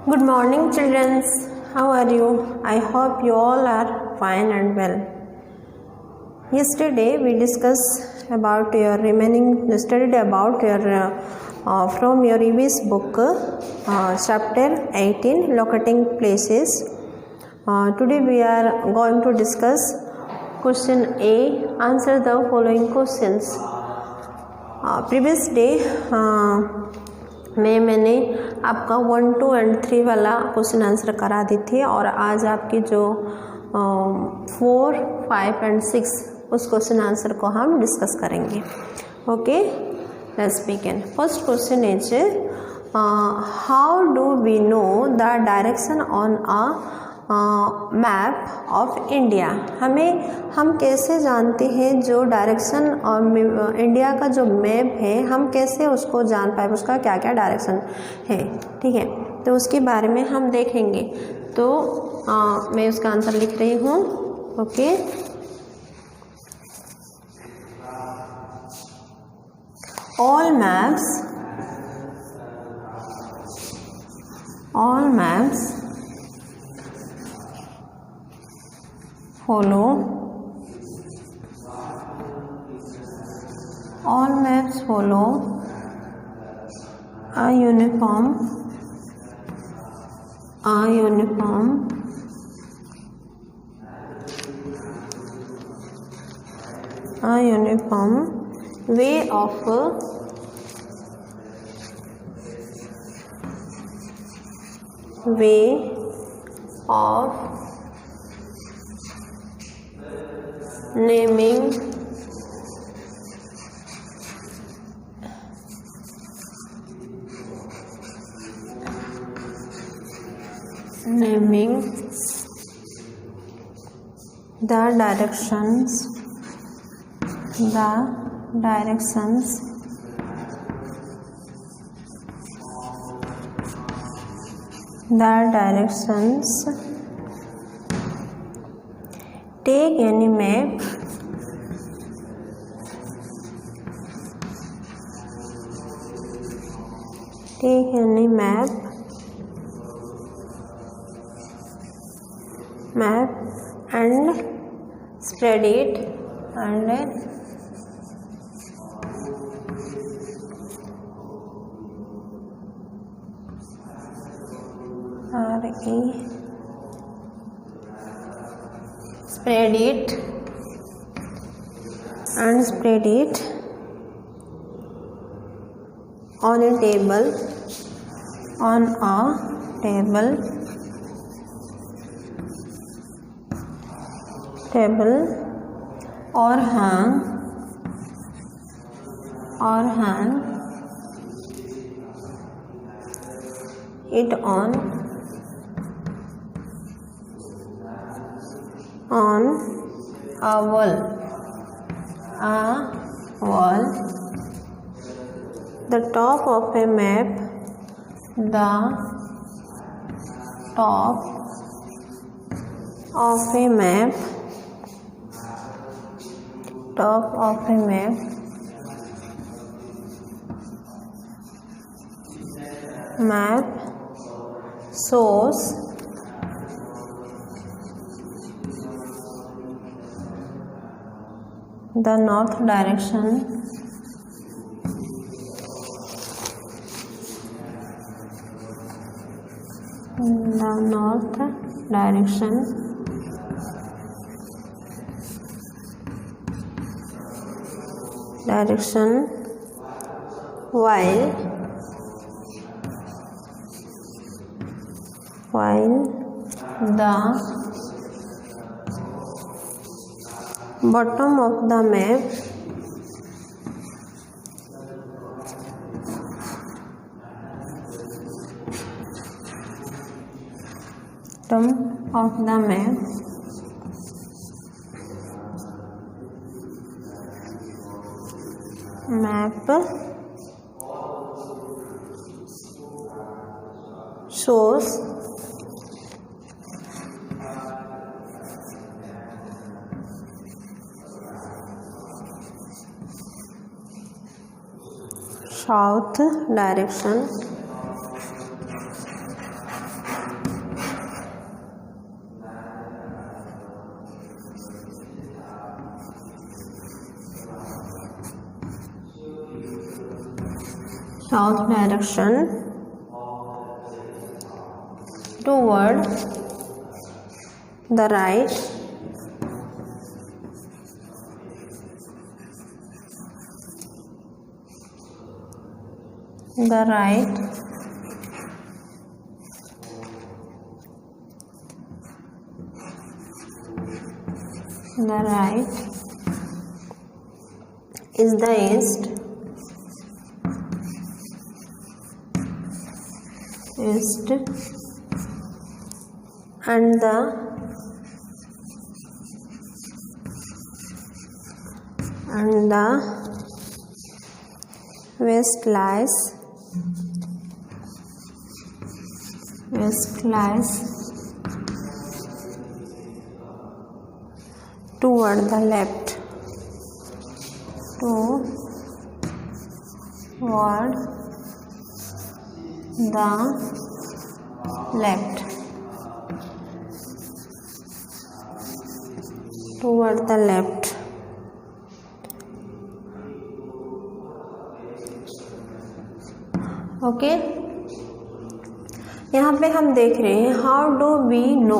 Good morning, children. How are you? I hope you all are fine and well. Yesterday we discussed about your studied about your from your EVS book, chapter 18, locating places. Today we are going to discuss question A. Answer the following questions. Previous day मैंने आपका 1, 2 and 3 वाला question answer करा दी थी और आज आपकी जो 4, 5 and 6 उस क्वेश्चन आंसर को हम डिस्कस करेंगे. Okay, let's begin. First question is how do we know the direction on a map of India. हम कैसे जानते हैं जो डायरेक्शन और इंडिया का जो मैप है हम कैसे उसको जान पाए, उसका क्या क्या डायरेक्शन है. ठीक है, तो उसके बारे में हम देखेंगे. तो मैं उसका आंसर लिख रही हूँ. Okay, all maps follow a uniform way of naming the directions take any map and spread it spread it on a table or hang it on a wall. The top of a map shows the north direction while the bottom of the map shows south direction south direction toward the right, the right is the east, and the west lies toward the left, toward the left, toward the left. Okay, यहाँ पे हम देख रहे हैं how do we know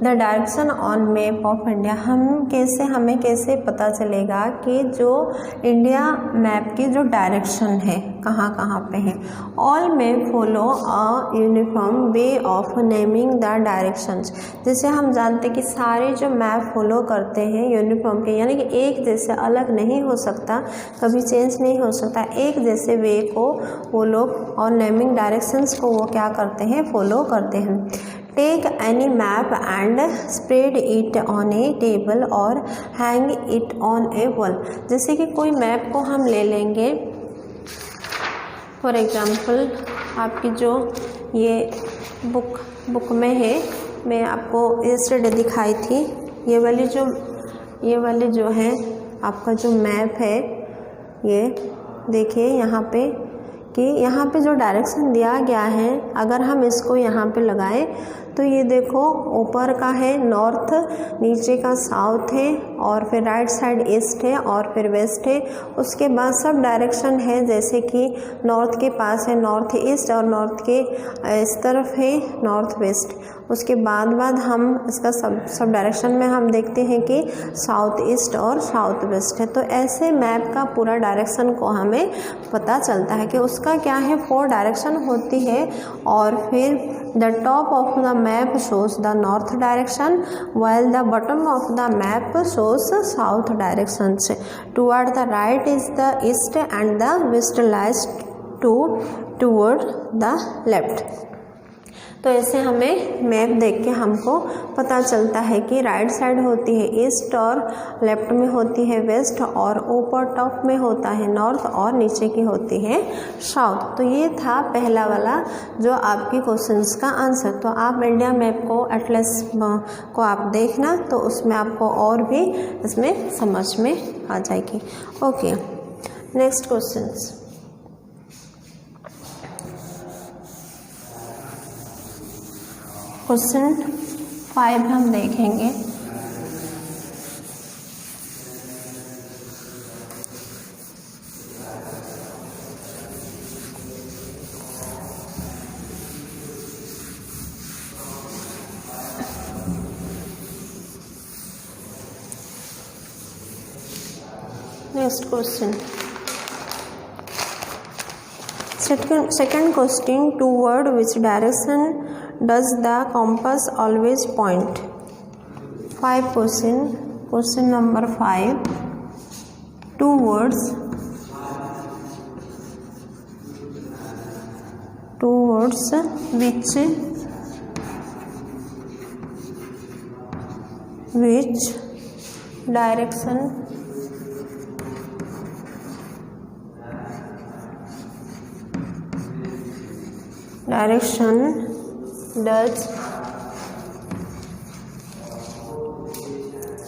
the direction on map of India. हमें कैसे पता चलेगा कि जो इंडिया मैप की जो डायरेक्शन है कहाँ कहाँ पे है। All map follow a uniform way of naming the directions. जैसे हम जानते हैं कि सारे जो मैप फॉलो करते हैं यूनिफॉर्म के, यानी कि एक जैसे अलग नहीं हो सकता, कभी चेंज नहीं हो सकता, एक जैसे वे को वो लोग और नेमिंग डायरेक्शंस को वो क्या करते हैं, फॉलो करते हैं। Take any map and spread it on a table और hang it on a wall. जैसे कि कोई मैप को हम ले लेंगे, फॉर एग्जांपल आपकी जो ये बुक में है, मैं आपको यस्टरडे दिखाई थी, ये वाली जो है आपका जो मैप है, ये देखिए यहाँ पे कि यहाँ पे जो डायरेक्शन दिया गया है, अगर हम इसको यहाँ पे लगाएं तो ये देखो ऊपर का है नॉर्थ, नीचे का साउथ है, और फिर राइट साइड ईस्ट है, और फिर वेस्ट है। उसके बाद सब डायरेक्शन है, जैसे कि नॉर्थ के पास है नॉर्थ ईस्ट, और नॉर्थ के इस तरफ है नॉर्थ वेस्ट। उसके बाद हम इसका सब डायरेक्शन में हम देखते हैं कि साउथ ईस्ट और साउथ वेस्ट है। तो ऐसे मैप का पूरा डायरेक्शन को हमें पता चलता है कि उसका क्या है, 4 डायरेक्शन होती है। और फिर the top of the map shows the north direction while the bottom of the map shows south directions. Toward the right is the east and the west lies toward the left. तो ऐसे हमें map देख के हमको पता चलता है कि राइट साइड होती है ईस्ट और लेफ्ट में होती है वेस्ट, और ऊपर टॉप में होता है नॉर्थ और नीचे की होती है साउथ। तो ये था पहला वाला जो आपकी क्वेश्चंस का आंसर। तो आप इंडिया मैप को एटलस को आप देखना, तो उसमें आपको और भी इसमें समझ में आ जाएगी। Okay, next questions. क्वेश्चन 5 हम देखेंगे। Next question, second question, toward which direction does the compass always point? 5 question number 5, towards which direction does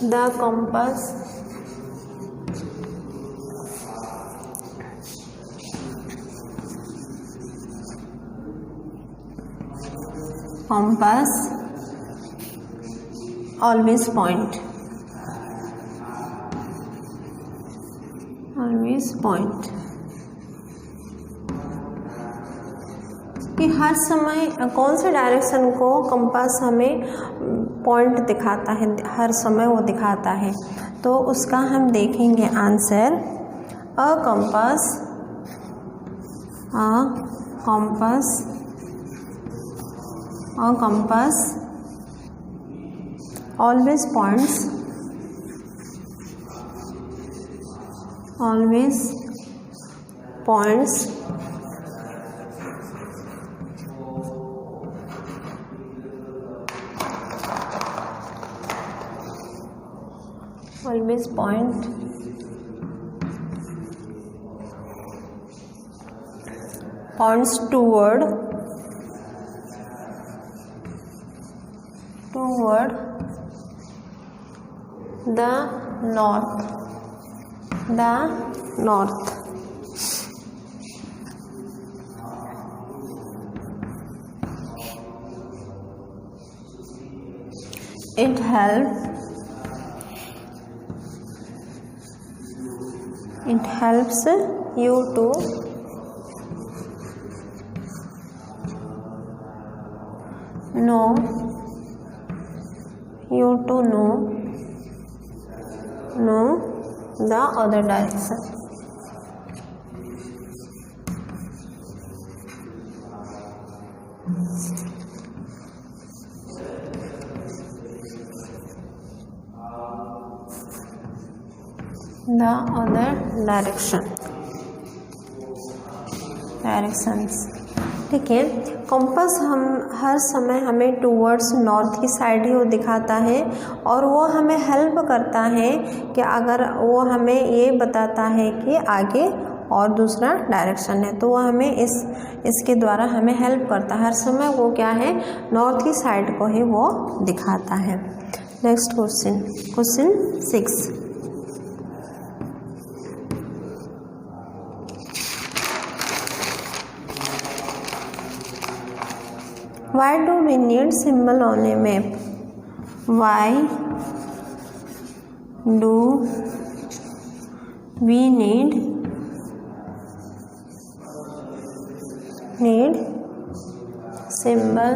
the compass always point? कि हर समय कौन से डायरेक्शन को कंपास हमें पॉइंट दिखाता है, हर समय वो दिखाता है। तो उसका हम देखेंगे answer, a compass always points points toward the north. It helps you to know the other direction. The other directions. ठीक है, कंपास हम हर समय हमें टूवर्ड्स नॉर्थ की साइड ही वो दिखाता है, और वो हमें हेल्प करता है कि अगर वो हमें ये बताता है कि आगे और दूसरा डायरेक्शन है, तो वो हमें इसके द्वारा हमें हेल्प करता है। हर समय वो क्या है, नॉर्थ की साइड को ही वो दिखाता है। Next question 6। Why do we need symbol on a map? Why do we need symbol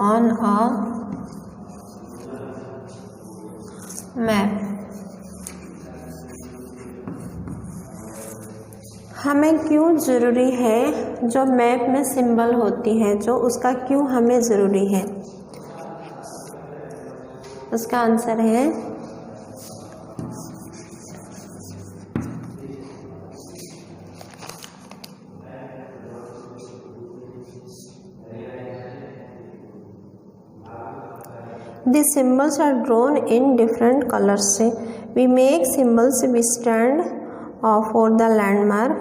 on a map? हमें क्यों ज़रूरी है, जो मैप में सिंबल होती है, जो उसका क्यों हमें ज़रूरी है? उसका आंसर है The symbols are drawn in different colors. We make symbols, we stand for the landmark.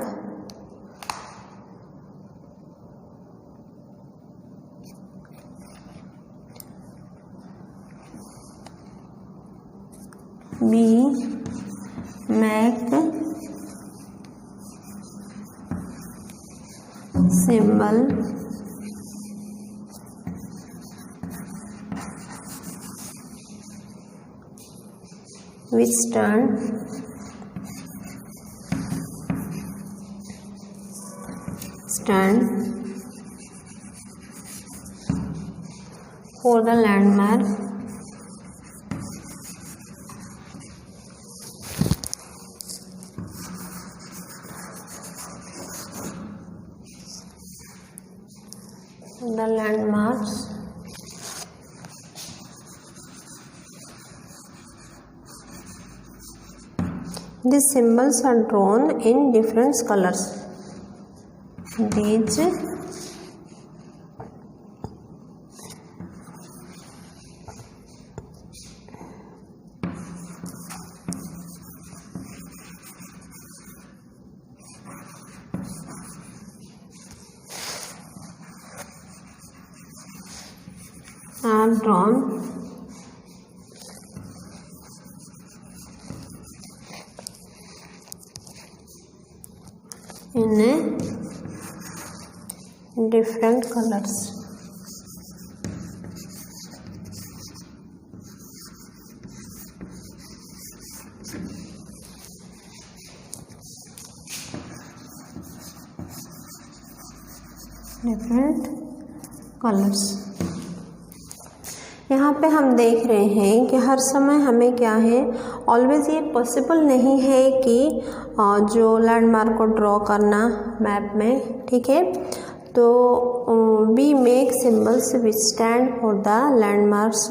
We make symbol which stand for the landmark. The landmarks These symbols are drawn in different colors. These are drawn in different colors. Different colours. यहाँ पे हम देख रहे हैं कि हर समय हमें क्या है, ऑलवेज ये पॉसिबल नहीं है कि जो लैंडमार्क को ड्रॉ करना मैप में, ठीक है। तो we make symbols which stand for the landmarks,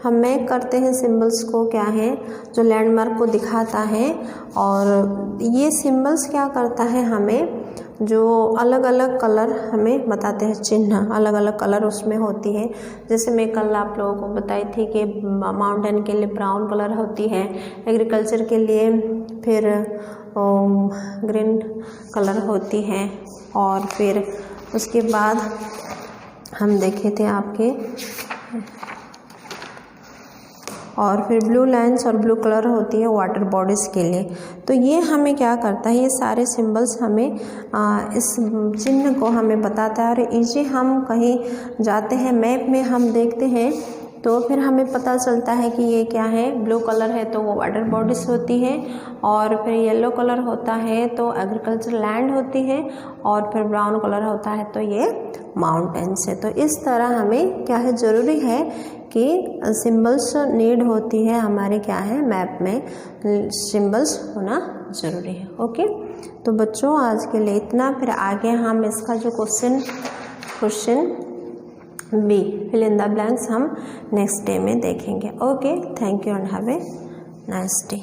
हम मेक करते हैं सिम्बल्स को, क्या है, जो लैंडमार्क को दिखाता है। और ये सिम्बल्स क्या करता है, हमें जो अलग अलग कलर हमें बताते हैं, चिन्ह अलग अलग कलर उसमें होती है। जैसे मैं कल आप लोगों को बताई थी कि माउंटेन के लिए ब्राउन कलर होती है, एग्रीकल्चर के लिए फिर ग्रीन कलर होती है, और फिर उसके बाद हम देखे थे आपके, और फिर ब्लू लाइन्स और ब्लू कलर होती है वाटर बॉडीज़ के लिए। तो ये हमें क्या करता है, ये सारे सिंबल्स हमें इस चिन्ह को हमें बताता है। और इसे हम कहीं जाते हैं मैप में हम देखते हैं तो फिर हमें पता चलता है कि ये क्या है, ब्लू कलर है तो वो वाटर बॉडीज़ होती है, और फिर येलो कलर होता है तो एग्रीकल्चर लैंड होती है, और फिर ब्राउन कलर होता है तो ये माउंटेन्स है। तो इस तरह हमें क्या है, ज़रूरी है कि सिंबल्स नीड होती है हमारे, क्या है, मैप में सिंबल्स होना ज़रूरी है। ओके, तो बच्चों आज के लिए इतना, फिर आगे हम इसका जो question B fill in the blanks हम नेक्स्ट डे में देखेंगे। Okay, thank you and have a nice day.